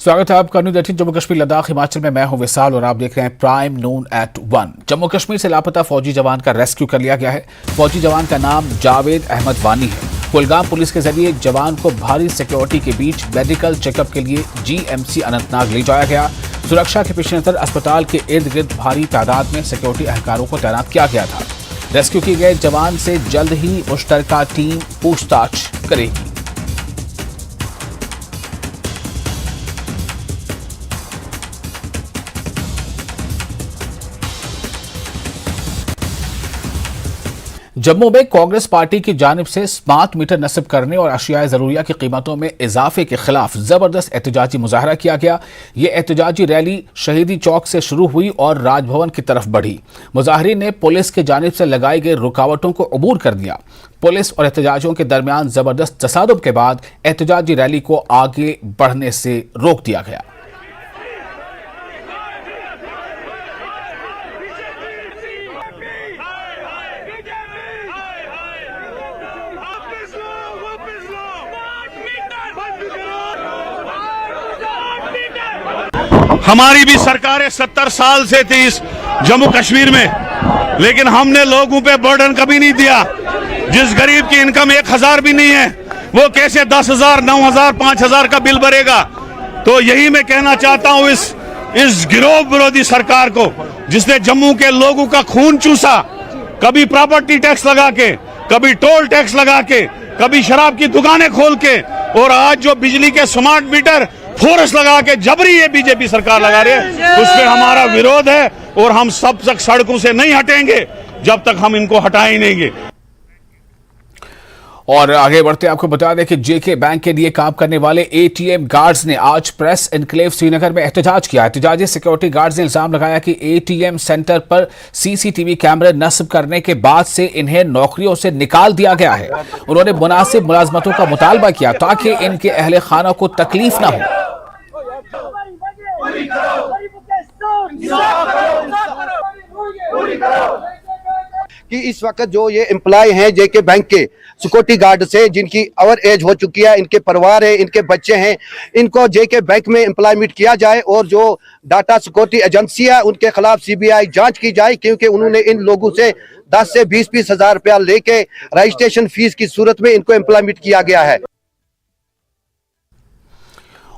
स्वागत है आपका न्यूज़ 18 जम्मू कश्मीर लद्दाख हिमाचल में। मैं हूं विशाल और आप देख रहे हैं prime noon at 1। Jammu Kashmir से लापता फौजी जवान का रेस्क्यू कर लिया गया है। फौजी जवान का नाम जावेद अहमद वानी है। कुलगाम पुलिस के जरिए जवान को भारी सिक्योरिटी के बीच मेडिकल चेकअप के लिए GMC अनंतनाग ले जाया गया। सुरक्षा के पेश नजर अस्पताल के इर्द गिर्द भारी तादाद में सिक्योरिटी एहलकारों को तैनात किया गया था। रेस्क्यू किए गए जवान से जल्द ही मुश्तरका टीम पूछताछ करेगी। जम्मू में कांग्रेस पार्टी की जानिब से स्मार्ट मीटर नस्ब करने और अशियाए जरूरिया की कीमतों में इजाफे के खिलाफ जबरदस्त एहतजाजी मुजाहरा किया गया। ये एहतजाजी रैली शहीदी चौक से शुरू हुई और राजभवन की तरफ बढ़ी। मुजाहरीन ने पुलिस की जानिब से लगाई गई रुकावटों को अबूर कर दिया। पुलिस और एहतजाजियों के दरमियान जबरदस्त तसादुम के बाद एहतजाजी रैली को आगे बढ़ने से रोक दिया गया। हमारी भी सरकारें 70 साल से थी इस जम्मू कश्मीर में, लेकिन हमने लोगों पे बर्डन कभी नहीं दिया। जिस गरीब की इनकम 1000 भी नहीं है, वो कैसे 10,000, 9,000, 5,000 का बिल भरेगा। तो यही मैं कहना चाहता हूं इस गिरोह विरोधी सरकार को, जिसने जम्मू के लोगों का खून चूसा, कभी प्रॉपर्टी टैक्स लगा के, कभी टोल टैक्स लगा के, कभी शराब की दुकानें खोल के, और आज जो बिजली के स्मार्ट मीटर फोर्स लगा के जबरी ये बीजेपी सरकार लगा रही है, उसमें हमारा विरोध है और हम सब तक सड़कों से नहीं हटेंगे जब तक हम इनको हटा ही नहीं देंगे। और आगे बढ़ते आपको बता दें कि जेके बैंक के लिए काम करने वाले ATM गार्ड्स ने आज प्रेस एनक्लेव श्रीनगर में एहतजाज किया। एहतजाजी सिक्योरिटी गार्ड्स ने इल्जाम लगाया कि ATM सेंटर पर CCTV कैमरे नस्ब करने के बाद से इन्हें नौकरियों से निकाल दिया गया है। उन्होंने मुनासिब मुलाजमतों का मुतालबा किया ताकि इनके अहले खाना को तकलीफ न हो। कि इस वक्त जो ये एम्प्लॉय हैं जेके बैंक के सिक्योरिटी गार्ड से, जिनकी ओवर एज हो चुकी है, इनके परिवार है, इनके बच्चे हैं, इनको जेके बैंक में एम्प्लॉयमेंट किया जाए और जो डाटा सिक्योरिटी एजेंसी है उनके खिलाफ CBI जांच की जाए, क्योंकि उन्होंने इन लोगों से 10 से 20 हजार रुपया लेके रजिस्ट्रेशन फीस की सूरत में इनको एम्प्लॉयमेंट किया गया है।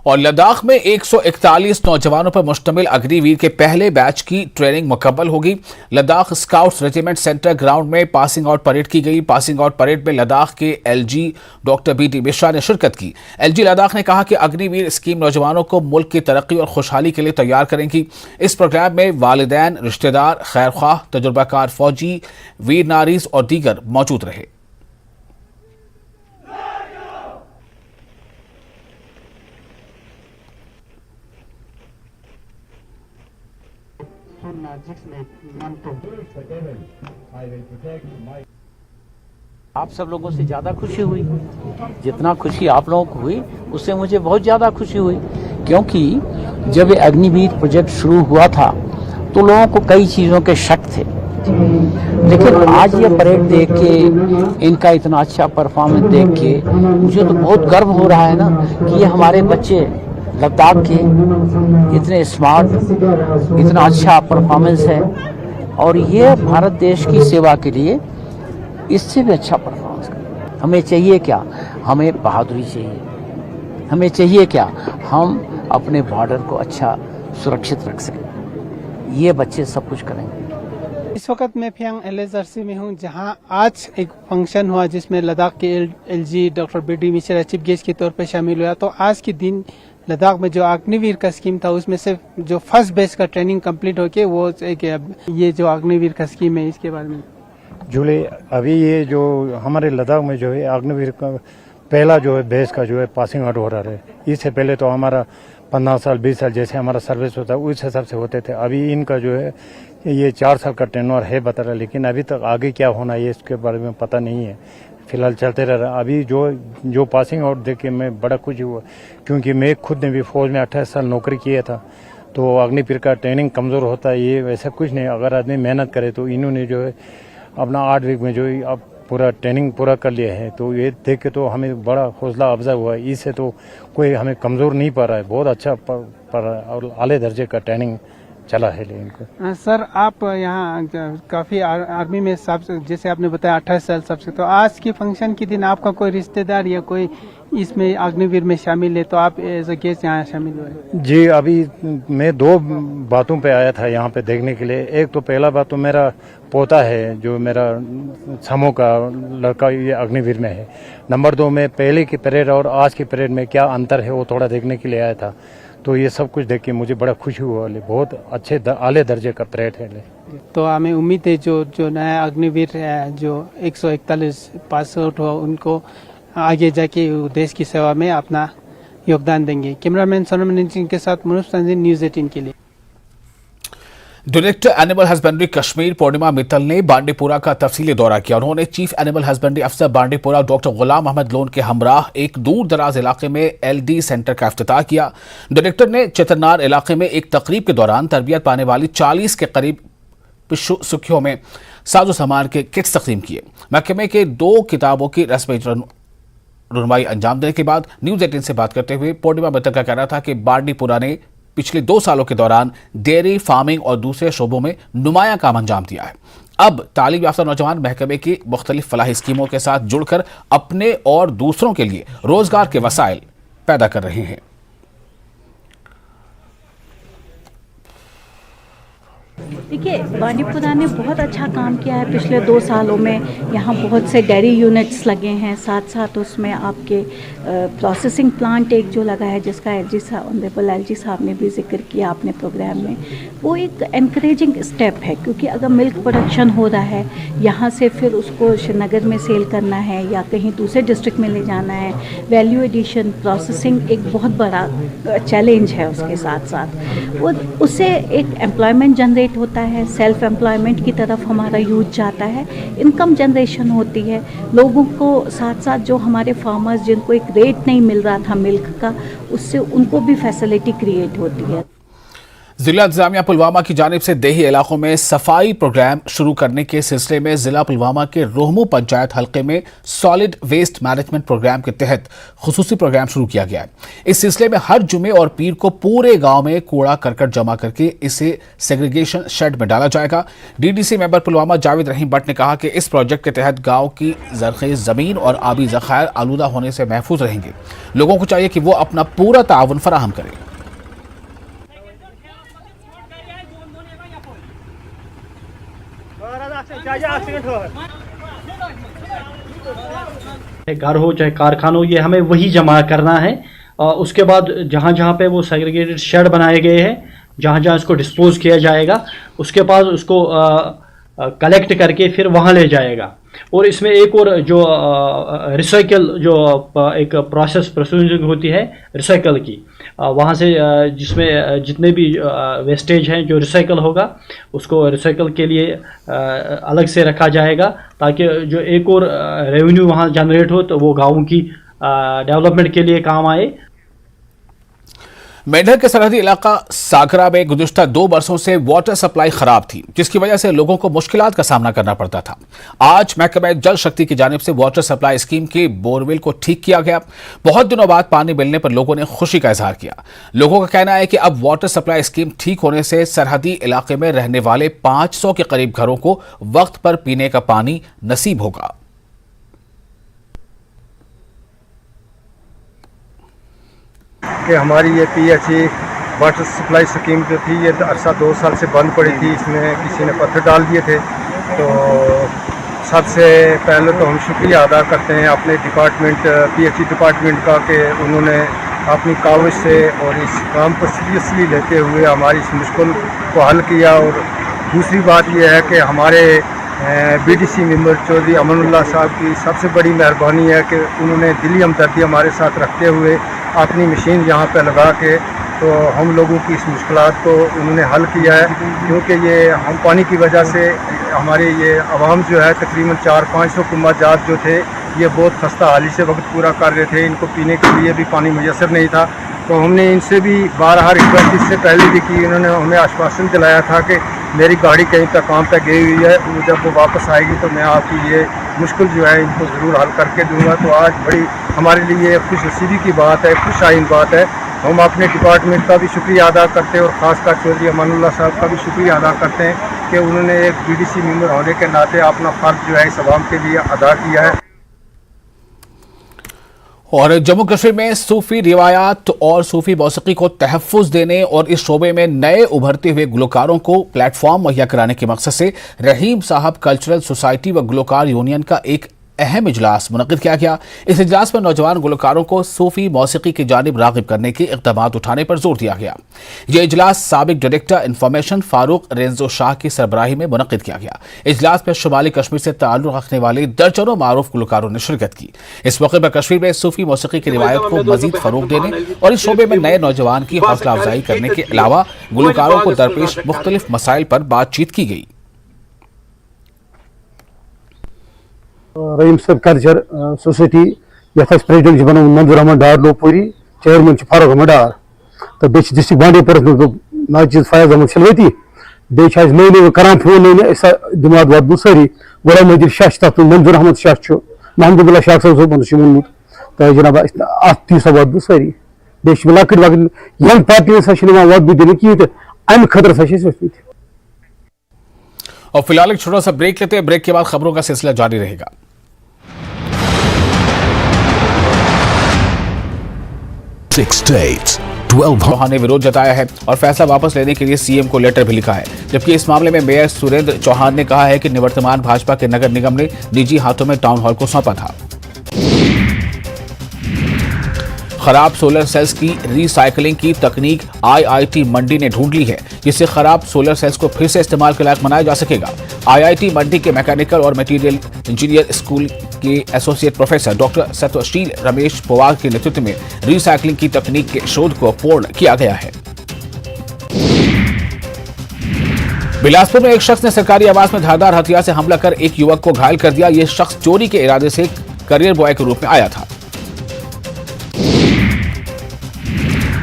और लद्दाख में 141 नौजवानों पर मुश्तमिल अग्निवीर के पहले बैच की ट्रेनिंग मुकम्मल होगी। Ladakh scouts regiment centre ground में पासिंग आउट परेड की गई। पासिंग आउट परेड में लद्दाख के LG डॉक्टर BD मिश्रा ने शिरकत की। LG लद्दाख ने कहा कि अग्निवीर स्कीम नौजवानों को मुल्क की तरक्की और खुशहाली के लिए तैयार करेंगी। इस प्रोग्राम में वालिदैन, रिश्तेदार, खैरख्वाह, तजुर्बाकार फौजी, वीर नारीज और दीगर मौजूद रहे। आप सब लोगों से ज्यादा खुशी हुई, जितना खुशी आप लोगों को हुई उससे मुझे बहुत ज्यादा खुशी हुई, क्योंकि जब ये अग्निवीर प्रोजेक्ट शुरू हुआ था तो लोगों को कई चीजों के शक थे, लेकिन आज ये परेड देख के, इनका इतना अच्छा परफॉर्मेंस देख के मुझे तो बहुत गर्व हो रहा है ना कि ये हमारे बच्चे लद्दाख के इतने स्मार्ट, इतना अच्छा परफॉर्मेंस है, और ये भारत देश की सेवा के लिए इससे भी अच्छा परफॉर्मेंस करें। हमें चाहिए क्या? हमें बहादुरी चाहिए। हमें चाहिए क्या? हम अपने बॉर्डर को अच्छा सुरक्षित रख सकें। ये बच्चे सब कुछ करेंगे। इस वक्त मैं फियांग LSRC में हूँ, जहाँ आज एक फंक्शन हुआ जिसमें लद्दाख के LG doctor BD Mishra chief guest के तौर पर शामिल हुआ। तो आज के दिन लद्दाख में जो अग्निवीर का स्कीम था उसमें से जो फर्स्ट बेस का ट्रेनिंग कंप्लीट होके वो एक ये जो अग्निवीर का स्कीम है इसके बारे में जुड़े। अभी ये जो हमारे लद्दाख में जो है अग्निवीर का पहला जो है बेस का जो है पासिंग आउट हो रहा है। इससे पहले तो हमारा 15 साल 20 साल जैसे हमारा सर्विस होता है उस हिसाब से होते थे। अभी इनका जो है ये 4 साल का टेन्योर है बता रहा, लेकिन अभी तक आगे क्या होना है इसके बारे में पता नहीं है। फिलहाल चलते रह रहा। अभी जो पासिंग आउट देख के मैं बड़ा खुश हुआ, क्योंकि मैं खुद ने भी फौज में 28 साल नौकरी किया था। तो अग्निवीर का ट्रेनिंग कमज़ोर होता है, ये वैसा कुछ नहीं। अगर आदमी मेहनत करे तो इन्होंने जो है अपना 8 वीक में जो है अब पूरा ट्रेनिंग पूरा कर लिया है। तो ये देख के तो हमें बड़ा हौसला अफजा हुआ है। इससे तो कोई हमें कमज़ोर नहीं पा रहा है, बहुत अच्छा पा रहा है और आले दर्जे का ट्रेनिंग चला है इनको। सर आप यहाँ काफ़ी आर्मी में सब, जैसे आपने बताया 28 साल सबसे, तो आज के फंक्शन के दिन आपका कोई रिश्तेदार या कोई इसमें अग्निवीर में शामिल है तो आप एज अ गेस्ट यहाँ शामिल हुए? जी, अभी मैं 2 बातों पे आया था यहाँ पे देखने के लिए। एक तो पहला बात तो मेरा पोता है जो मेरा समूह का लड़का ये अग्निवीर में है। नंबर 2 में पहले की परेड और आज की परेड में क्या अंतर है वो थोड़ा देखने के लिए आया था। तो ये सब कुछ देख के मुझे बड़ा खुशी हुआ। बहुत अच्छे आले दर्जे का परेड है। तो हमें उम्मीद है जो नया अग्निवीर जो 141 पास आउट हुआ उनको आगे जाके देश की सेवा में अपना योगदान देंगे। कैमरामैन सोनम सिंह के साथ मनोज तंजीन, न्यूज़ 18 के लिए। डायरेक्टर एनिमल हस्बेंड्री कश्मीर पूर्णिमा मित्तल ने बांडीपुरा का तफसीली दौरा किया। उन्होंने चीफ एनिमल हस्बेंड्री अफसर बांडीपुरा डॉक्टर गुलाम अहमद लोन के हमराह एक दूर दराज इलाके में LD सेंटर का इफ्तिताह किया। डायरेक्टर ने चितरनार इलाके में एक तकरीब के दौरान तरबियत पाने वाली 40 के करीब सुखियों में साजो सामान के किट्स तकसीम किए। महकमे के 2 किताबों की रस्म रुनवाई अंजाम देने के बाद न्यूज़ 18 से बात करते हुए पूर्णिमा मित्तल का कहना था कि बांडीपुरा ने पिछले 2 सालों के दौरान डेयरी फार्मिंग और दूसरे शोबों में नुमाया काम अंजाम दिया है। अब तालीम याफ्ता नौजवान महकमे की मुख्तलिफ फलाही स्कीमों के साथ जुड़कर अपने और दूसरों के लिए रोजगार के वसाइल पैदा कर रहे हैं। देखिए, बांडीपुरा ने बहुत अच्छा काम किया है पिछले 2 सालों में। यहाँ बहुत से डेयरी यूनिट्स लगे हैं, साथ साथ उसमें आपके प्रोसेसिंग प्लांट एक जो लगा है जिसका ऑनरेबल LG साहब ने भी जिक्र किया अपने प्रोग्राम में। वो एक एनकरेजिंग स्टेप है क्योंकि अगर मिल्क प्रोडक्शन हो रहा है यहाँ से फिर उसको श्रीनगर में सेल करना है या कहीं दूसरे डिस्ट्रिक्ट में ले जाना है, वैल्यू एडिशन प्रोसेसिंग एक बहुत बड़ा चैलेंज है। उसके साथ साथ वो उससे एक एम्प्लॉयमेंट जनरेट होता है, सेल्फ एम्प्लॉयमेंट की तरफ हमारा यूथ जाता है, इनकम जनरेशन होती है लोगों को। साथ साथ जो हमारे फार्मर्स जिनको एक रेट नहीं मिल रहा था मिल्क का, उससे उनको भी फैसिलिटी क्रिएट होती है। जिला इंतजामिया पुलवामा की जानिब से देही इलाकों में सफाई प्रोग्राम शुरू करने के सिलसिले में जिला पुलवामा के रोहमू पंचायत हल्के में सॉलिड वेस्ट मैनेजमेंट प्रोग्राम के तहत खुसूसी प्रोग्राम शुरू किया गया है। इस सिलसिले में हर जुमे और पीर को पूरे गांव में कूड़ा करकट जमा करके इसे सेग्रीगेशन शेड में डाला जाएगा। DDC मेंबर पुलवामा जावेद रहीम भट्ट ने कहा कि इस प्रोजेक्ट के तहत गाँव की ज़रख़ेज़ ज़मीन और आबी ज़खायर आलूदा होने से महफूज रहेंगे। लोगों को चाहिए कि वो अपना पूरा ताउन फराहम करें। घर हो चाहे कारखाना हो, ये हमें वही जमा करना है। उसके बाद जहाँ जहाँ पे वो सेग्रीगेटेड शेड बनाए गए हैं, जहाँ जहाँ इसको डिस्पोज किया जाएगा, उसके बाद उसको कलेक्ट करके फिर वहाँ ले जाएगा। और इसमें एक और जो रिसाइकल जो एक प्रोसेसिंग होती है रिसाइकल की, वहाँ से जिसमें जितने भी वेस्टेज हैं जो रिसाइकल होगा उसको रिसाइकल के लिए अलग से रखा जाएगा ताकि जो एक और रेवेन्यू वहाँ जनरेट हो तो वो गाँव की डेवलपमेंट के लिए काम आए। मेंढर के सरहदी इलाका सागरा में गुज़िश्ता 2 बरसों से वाटर सप्लाई खराब थी, जिसकी वजह से लोगों को मुश्किलात का सामना करना पड़ता था। आज महकमा जल शक्ति की जानिब से वाटर सप्लाई स्कीम के बोरवेल को ठीक किया गया। बहुत दिनों बाद पानी मिलने पर लोगों ने खुशी का इजहार किया। लोगों का कहना है कि अब वाटर सप्लाई स्कीम ठीक होने से सरहदी इलाके में रहने वाले 500 के करीब घरों को वक्त पर पीने का पानी नसीब होगा। कि हमारी ये PHE वाटर सप्लाई स्कीम जो थी ये अरसा 2 साल से बंद पड़ी थी, इसमें किसी ने पत्थर डाल दिए थे। तो सबसे पहले तो हम शुक्रिया अदा करते हैं अपने डिपार्टमेंट PHE डिपार्टमेंट का कि उन्होंने अपनी काविश से और इस काम को सीरियसली लेते हुए हमारी इस मुश्किल को हल किया। और दूसरी बात यह है कि हमारे BDC मेंबर चौधरी अमनुल्लाह साहब की सबसे बड़ी मेहरबानी है कि उन्होंने दिली हमदर्दी हमारे साथ रखते हुए अपनी मशीन यहाँ पे लगा के तो हम लोगों की इस मुश्किलात को उन्होंने हल किया है। क्योंकि ये हम पानी की वजह से हमारे ये आवाम जो है तकरीबन 400-500 कुम्मा जात जो थे ये बहुत खस्ता हाली से वक्त पूरा कर रहे थे, इनको पीने के लिए भी पानी मुयसर नहीं था। तो हमने इनसे भी 12 रिक्वेस्ट इससे पहले भी की, इन्होंने हमें आश्वासन दिलाया था कि मेरी गाड़ी कहीं तक काम पे गई हुई है, वो जब वो वापस आएगी तो मैं आपकी ये मुश्किल जो है इनको ज़रूर हल करके दूंगा। तो आज बड़ी हमारे लिए खुश नसीबी की बात है, खुश आइन बात है। हम अपने डिपार्टमेंट का भी शुक्रिया अदा करते हैं और ख़ासकर चौधरी अमानुल्लाह साहब का भी शुक्रिया अदा करते हैं कि उन्होंने एक बीडीसी मेंबर होने के नाते अपना फ़र्ज जो है इस अवाम के लिए अदा किया है। और जम्मू कश्मीर में सूफी रिवायात और सूफी मौसीकी को तहफ़्फ़ुज़ देने और इस शोबे में नए उभरते हुए गुलकारों को प्लेटफॉर्म मुहैया कराने के मकसद से रहीम साहब कल्चरल सोसाइटी व गुलकार यूनियन का एक अहम इजलास मुनक़िद किया गया। इस इजलास में नौजवान गुलकारों को सूफी मौसीकी की जानिब राग़िब करने के इक़दाम उठाने पर जोर दिया गया। यह इजलास साबिक director information Farooq Renzo Shah की सरबराही में मुनक़िद किया गया। इजलास में शुमाली कश्मीर से ताल्लुक़ रखने वाले दर्जनों मारूफ गुलकारों ने शिरकत की। इस मौके पर कश्मीर में सूफी मौसीकी की रिवायत को मजीद फ़रोग़ देने और इस शोबे में नए नौजवान की हौसला अफजाई करने के अलावा गुलकारों को दरपेश मुख्तलिफ मसाइल पर बातचीत की गई। रहीम साहब कल्चर सोसाइटी यथ प्रेसिडेंट बन मंजूर अहमद डार लोपुरी, चेयरमैन फारूक अहमद डार, तो बे डिस्ट्रिक्ट बांडीपोरा नाजिद फयाज अहमद शलवती, बे नई नई करान फोन नई दिमाग वात सारी गुलाम मजीद शाह तथ मंजूर अहमद शाह महमदुल्ला शाह साहब वोनमुत, तो जनाब अत ती वात सारी बे लकट वकट यंग पार्टी वात दिन कहीं तो अम खतर सा। और फिलहाल एक छोटा सा ब्रेक लेते हैं। ब्रेक के बाद खबरों का सिलसिला जारी रहेगा। चौहान ने विरोध जताया है और फैसला वापस लेने के लिए सीएम को लेटर भी लिखा है, जबकि इस मामले में मेयर सुरेंद्र चौहान ने कहा है कि निवर्तमान भाजपा के नगर निगम ने निजी हाथों में टाउन हॉल को सौंपा था। खराब सोलर सेल्स की रिसाइकलिंग की तकनीक आईआईटी मंडी ने ढूंढ ली है, जिससे खराब सोलर सेल्स को फिर से इस्तेमाल के लायक बनाया जा सकेगा। आईआईटी मंडी के मैकेनिकल और मटेरियल इंजीनियर स्कूल के एसोसिएट प्रोफेसर डॉक्टर सत्यशील रमेश पवार के नेतृत्व में रिसाइकलिंग की तकनीक के शोध को पूर्ण किया गया है। बिलासपुर में एक शख्स ने सरकारी आवास में धारदार हथियार से हमला कर एक युवक को घायल कर दिया। यह शख्स चोरी के इरादे से करियर बॉय के रूप में आया था।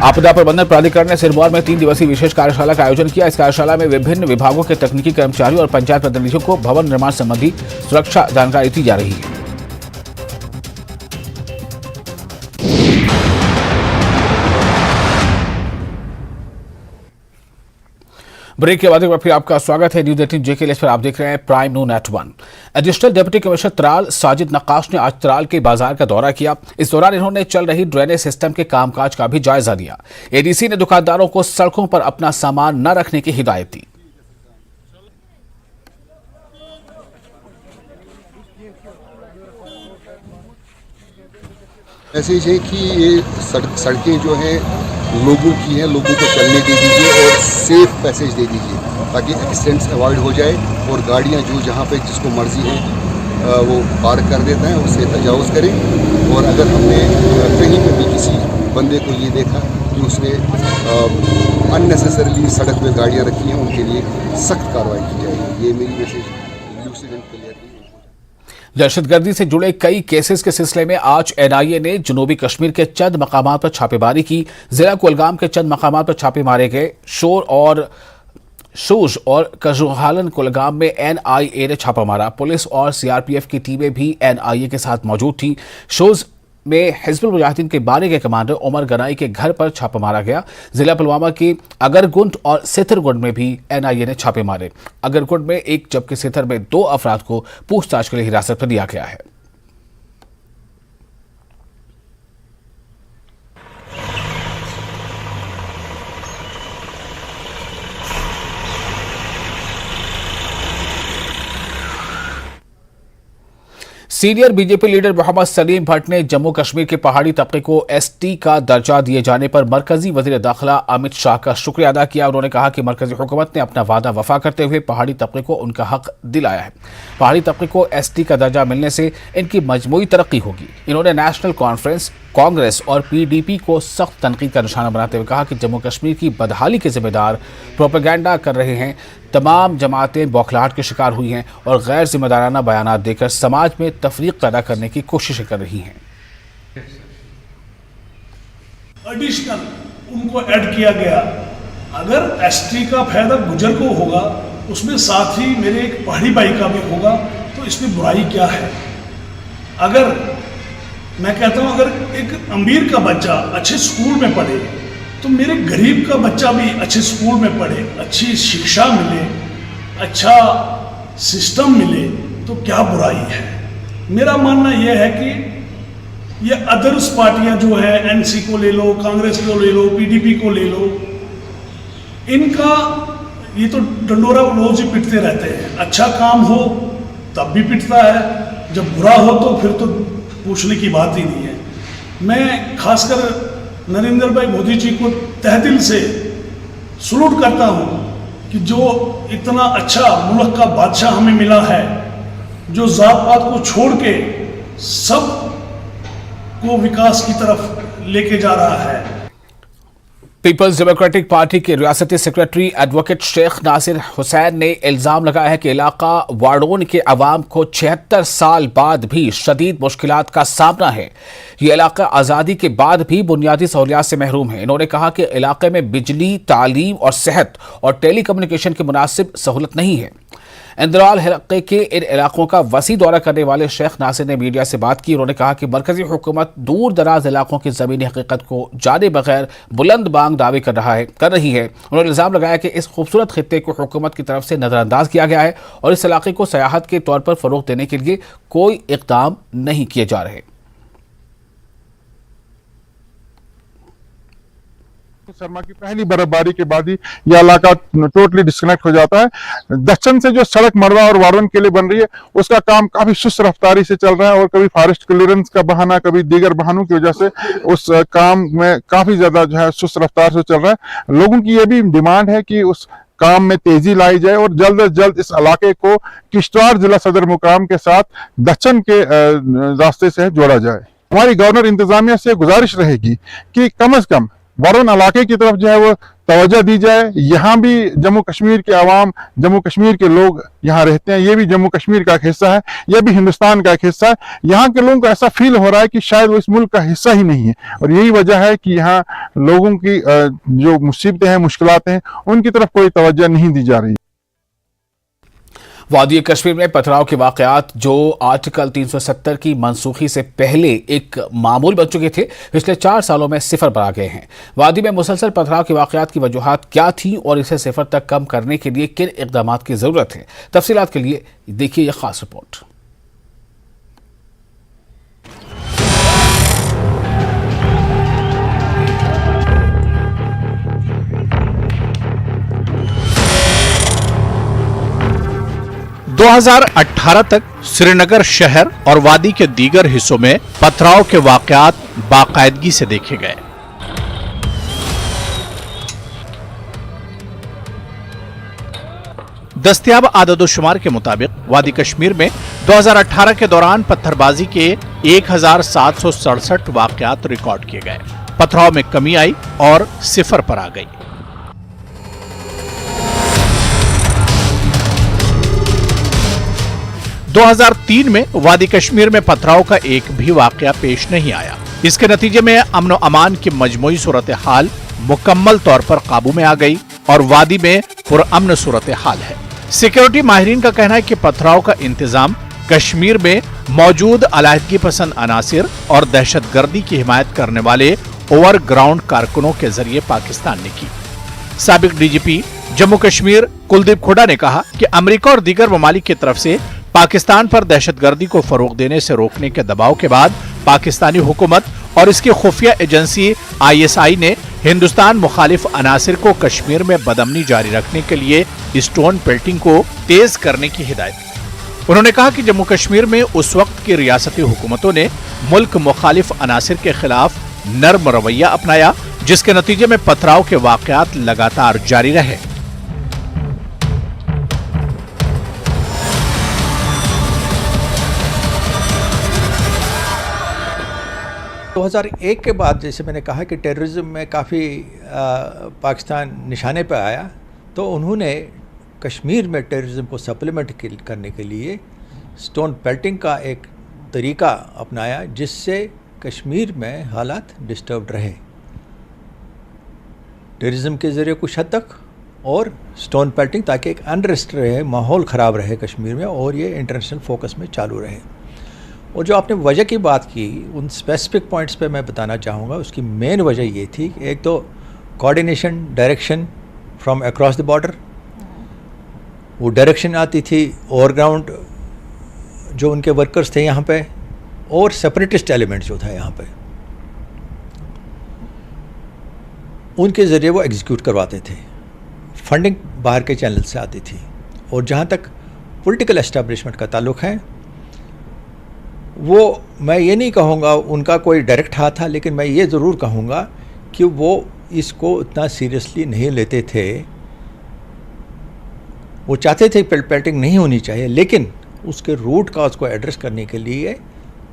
आपदा प्रबंधन प्राधिकरण ने सिरमौर में 3 दिवसीय विशेष कार्यशाला का आयोजन किया। इस कार्यशाला में विभिन्न विभागों के तकनीकी कर्मचारियों और पंचायत प्रतिनिधियों को भवन निर्माण संबंधी सुरक्षा जानकारी दी जा रही है। ब्रेक के बाद एक बार फिर आपका स्वागत है। न्यूज़ 18 जेके पर आप देख रहे हैं prime noon at 1। Additional deputy commissioner Tral Sajid Naqqash ने आज त्राल के बाजार का दौरा किया। इस दौरान इन्होंने चल रही ड्रेनेज सिस्टम के कामकाज का भी जायजा लिया। एडीसी ने दुकानदारों को सड़कों पर अपना सामान न रखने की हिदायत दी। मैसेज है कि ये सड़कें जो हैं लोगों की हैं, लोगों को चलने दे दीजिए और सेफ पैसेज दे दीजिए ताकि एक्सीडेंट्स अवॉइड हो जाए और गाड़ियां जो जहां पे जिसको मर्जी है वो पार कर देता है उससे तजावुज़ करें। और अगर हमने कहीं पर भी किसी बंदे को ये देखा कि उसने अननेसेसरीली सड़क पे गाड़ियां रखी हैं उनके लिए सख्त कार्रवाई की जाएगी। ये मेरी मैसेज दहशतगर्दी से जुड़े कई केसेस के सिलसिले में आज एनआईए ने जनूबी कश्मीर के चंद मकामात पर छापेमारी की। जिला कुलगाम के चंद मकामात पर छापे मारे गए। शूज और कजुहालन कुलगाम में एनआईए ने छापा मारा। पुलिस और सीआरपीएफ की टीमें भी एनआईए के साथ मौजूद थी। शूज में हिजबुल मुजाहिदीन के बारे के कमांडर उमर गनाई के घर पर छापा मारा गया। जिला पुलवामा के अगरगुंड और सिथरगुंड में भी एनआईए ने छापे मारे। अगरगुंड में एक जबकि सिथर में 2 अफराद को पूछताछ के लिए हिरासत में लिया गया है। Senior BJP leader Mohammad Salim Bhat ने जम्मू कश्मीर के पहाड़ी तबके को एसटी का दर्जा दिए जाने पर मरकजी वजीर दाखिला अमित शाह का शुक्रिया अदा किया। उन्होंने कहा कि मरकजी हुकूमत ने अपना वादा वफा करते हुए पहाड़ी तबके को उनका हक दिलाया है। पहाड़ी तबके को एसटी का दर्जा मिलने से इनकी मजमूई तरक्की होगी। इन्होंने नेशनल कॉन्फ्रेंस, कांग्रेस और पीडीपी को सख्त तनकीद का निशाना बनाते हुए कहा कि जम्मू कश्मीर की बदहाली के जिम्मेदार प्रोपेगेंडा कर रहे हैं। तमाम जमातें बौखलाहट के शिकार हुई हैं और गैर जिम्मेदाराना बयानात देकर समाज में तफरीक पैदा करने की कोशिशें कर रही हैं। एडिशनल उनको ऐड किया गया। अगर एसटी का फायदा गुजर को होगा उसमें साथ ही मेरे एक पहाड़ी भाई का भी होगा, तो इसमें बुराई क्या है? अगर मैं कहता हूँ अगर एक अमीर का बच्चा अच्छे स्कूल में पढ़े तो मेरे गरीब का बच्चा भी अच्छे स्कूल में पढ़े, अच्छी शिक्षा मिले, अच्छा सिस्टम मिले, तो क्या बुराई है? मेरा मानना यह है कि ये अदर्स पार्टियां जो है, एनसी को ले लो, कांग्रेस को ले लो, पीडीपी को ले लो, इनका ये तो डंडोरा रोज ही पिटते रहते हैं। अच्छा काम हो तब भी पिटता है, जब बुरा हो तो फिर तो पूछने की बात ही नहीं है। मैं खासकर नरेंद्र भाई मोदी जी को तहे दिल से सलूट करता हूँ कि जो इतना अच्छा मुल्क का बादशाह हमें मिला है, जो जात पात को छोड़ के सब को विकास की तरफ लेके जा रहा है। पीपल्स डेमोक्रेटिक पार्टी के रियासती सेक्रेटरी एडवोकेट शेख नासिर हुसैन ने इल्जाम लगाया है कि इलाका वाडोन के अवाम को 76 साल बाद भी शदीद मुश्किलात का सामना है। ये इलाका आज़ादी के बाद भी बुनियादी सहूलियात से महरूम है। इन्होंने कहा कि इलाके में बिजली, तालीम और सेहत और टेली कम्युनिकेशन की मुनासिब सहूलत नहीं है। इंदराल हलके के इन इलाकों का वसी दौरा करने वाले शेख नासिर ने मीडिया से बात की। उन्होंने कहा कि मरकजी हुकूमत दूर दराज इलाकों की ज़मीनी हकीकत को जाने बगैर बुलंद बांग दावे कर रही है। उन्होंने इल्ज़ाम लगाया कि इस खूबसूरत खित्ते को हुकूमत की तरफ से नज़रअंदाज किया गया है और इस इलाके को सयाहत के तौर पर फ़रोग़ देने के लिए कोई इक़दाम नहीं किए जा रहे। शर्मा की पहली बर्फबारी के बाद ही यह इलाका टोटली डिस्कनेक्ट हो जाता है। दक्षिण से जो सड़क मड़वा और वारन के लिए बन रही है उसका काम काफी सुस्त रफ्तारी से चल रहा है और कभी फॉरेस्ट क्लियरेंस का बहाना, कभी दीगर बहानों की वजह से उस काम में काफी ज्यादा जो है सुस्त रफ्तार से चल रहा है। लोगों की यह भी डिमांड है कि उस काम में तेजी लाई जाए और जल्द से जल्द इस इलाके को किश्तवाड़ जिला सदर मुकाम के साथ दक्षिण के रास्ते से जोड़ा जाए। हमारी गवर्नर इंतजामिया से गुजारिश रहेगी कि कम से कम वारून इलाके की तरफ जो है वो तवज्जो दी जाए। यहाँ भी जम्मू कश्मीर के अवाम, जम्मू कश्मीर के लोग यहाँ रहते हैं, ये भी जम्मू कश्मीर का एक हिस्सा है, ये भी हिंदुस्तान का एक हिस्सा है। यहाँ के लोगों को ऐसा फील हो रहा है कि शायद वो इस मुल्क का हिस्सा ही नहीं है और यही वजह है कि यहाँ लोगों की जो मुसीबतें हैं, मुश्किलात हैं, उनकी तरफ कोई तवज्जो नहीं दी जा रही। वादी कश्मीर में पथराव के वाकयात जो आर्टिकल 370 की मनसूखी से पहले एक मामूल बन चुके थे, पिछले 4 सालों में सिफर पर आ गए हैं। वादी में मुसलसल पथराव के वाकयात की वजूहात क्या थी और इसे सिफर तक कम करने के लिए किन इक़दामात की ज़रूरत है, तफसीलात के लिए देखिए यह खास रिपोर्ट। दो 2018 तक श्रीनगर शहर और वादी के दीगर हिस्सों में पथराव के वाकयात बाकायदगी से देखे गए। दस्तयाब आददोशुमार के मुताबिक वादी कश्मीर में 2018 के दौरान पत्थरबाजी के 1767 वाकयात रिकॉर्ड किए गए। पथराव में कमी आई और सिफर पर आ गई। – 2003 में वादी कश्मीर में पथराव का एक भी वाकया पेश नहीं आया। इसके नतीजे में अमन अमान की मजमूई सूरत हाल मुकम्मल तौर पर काबू में आ गई और वादी में पुरअमन सूरत हाल है। सिक्योरिटी माहिरीन का कहना है कि पथराव का इंतजाम कश्मीर में मौजूद अलाहिदगी पसंद अनासिर और दहशतगर्दी की हिमायत करने वाले ओवरग्राउंड कारकुनों के जरिए पाकिस्तान ने की। साबिक डीजीपी जम्मू कश्मीर कुलदीप खुडा ने कहा कि अमेरिका और दीगर ममालिक की तरफ से पाकिस्तान पर दहशतगर्दी को फरोग देने से रोकने के दबाव के बाद पाकिस्तानी हुकूमत और इसकी खुफिया एजेंसी ISI ने हिंदुस्तान मुखालिफ अनासिर को कश्मीर में बदअमनी जारी रखने के लिए स्टोन पेल्टिंग को तेज करने की हिदायत दी। उन्होंने कहा कि जम्मू कश्मीर में उस वक्त की रियासती हुकूमतों ने मुल्क मुखालिफ अनासिर के खिलाफ नर्म रवैया अपनाया, जिसके नतीजे में पथराव के वाकयात लगातार जारी रहे। 2001 के बाद जैसे मैंने कहा कि टेररिज्म में काफ़ी पाकिस्तान निशाने पर आया, तो उन्होंने कश्मीर में टेररिज्म को सप्लीमेंट करने के लिए स्टोन पेल्टिंग का एक तरीका अपनाया, जिससे कश्मीर में हालात डिस्टर्ब्ड रहे। टेररिज्म के ज़रिए कुछ हद तक और स्टोन पेल्टिंग, ताकि एक अनरेस्ट रहे, माहौल ख़राब रहे कश्मीर में और ये इंटरनेशनल फोकस में चालू रहे। और जो आपने वजह की बात की, उन स्पेसिफिक पॉइंट्स पे मैं बताना चाहूँगा। उसकी मेन वजह ये थी कि एक तो coordination, direction from across the border, वो डायरेक्शन आती थी ओवर ग्राउंड जो उनके वर्कर्स थे यहाँ पे, और सेपरेटिस्ट एलिमेंट जो था यहाँ पे, उनके ज़रिए वो एग्जीक्यूट करवाते थे। फंडिंग बाहर के चैनल से आती थी। और जहाँ तक पॉलिटिकल एस्टेब्लिशमेंट का ताल्लुक़ है, वो मैं ये नहीं कहूँगा उनका कोई डायरेक्ट हाथ था, लेकिन मैं ये ज़रूर कहूँगा कि वो इसको इतना सीरियसली नहीं लेते थे। वो चाहते थे पेल्टिंग नहीं होनी चाहिए, लेकिन उसके रूट काज को एड्रेस करने के लिए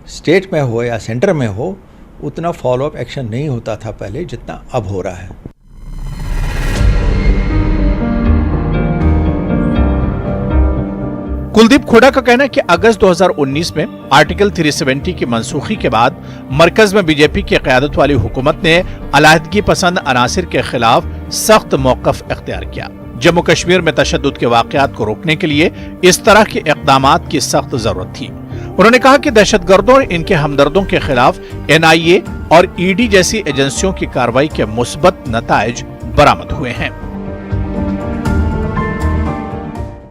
स्टेट में हो या सेंटर में हो, उतना फॉलोअप एक्शन नहीं होता था पहले जितना अब हो रहा है। कुलदीप खोड़ा का कहना है कि अगस्त 2019 में आर्टिकल 370 की मनसूखी के बाद मरकज में बीजेपी की क़यादत वाली हुकूमत ने अलहदगी पसंद अनासिर के खिलाफ सख्त मौक़िफ़ इख्तियार किया। जम्मू कश्मीर में तशद्दुद के वाक़यात को रोकने के लिए इस तरह के इक़दामात की सख्त जरूरत थी। उन्होंने कहा कि दहशतगर्दों और इनके हमदर्दों के खिलाफ NIA और ED जैसी एजेंसियों की कार्रवाई के मुस्बत नताइज बरामद हुए हैं।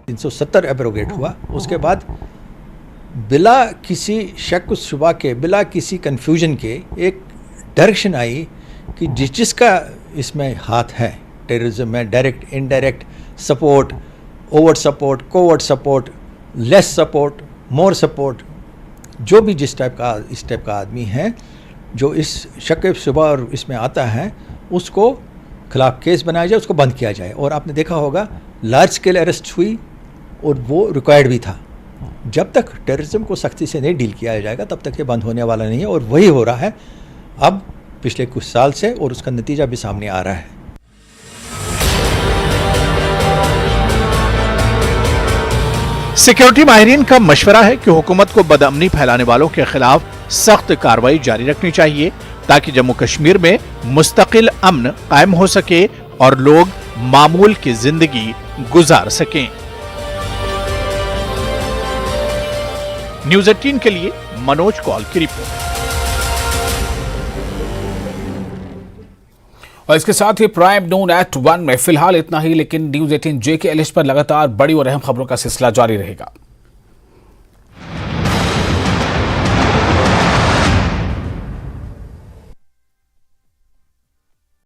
370 एब्रोगेट हुआ। उसके बाद बिला किसी शक शुबा के, बिला किसी कंफ्यूजन के एक डायरेक्शन आई कि जिसका इसमें हाथ है टेररिज्म में, direct, indirect support, overt support, covert support, less support, more support, जो भी जिस टाइप का इस टाइप का आदमी है जो इस शक शुबा और इसमें आता है, उसको खिलाफ केस बनाया जाए, उसको बंद किया जाए। और आपने देखा होगा लार्ज स्केल अरेस्ट हुई और वो रिक्वायर्ड भी था। जब तक टेररिज्म को सख्ती से नहीं डील किया जाएगा तब तक ये बंद होने वाला नहीं है, और वही हो रहा है अब पिछले कुछ साल से, और उसका नतीजा भी सामने आ रहा है। सिक्योरिटी माहिरीन का मशवरा है कि हुकूमत को बदअमनी फैलाने वालों के खिलाफ सख्त कार्रवाई जारी रखनी चाहिए ताकि जम्मू कश्मीर में मुस्तकिल अमन कायम हो सके और लोग मामूल की जिंदगी गुजार सकें। न्यूज़ 18 के लिए मनोज कौल की रिपोर्ट। और इसके साथ ही प्राइम नून एट 1 में फिलहाल इतना ही, लेकिन न्यूज़ 18 JKLH पर लगातार बड़ी और अहम खबरों का सिलसिला जारी रहेगा।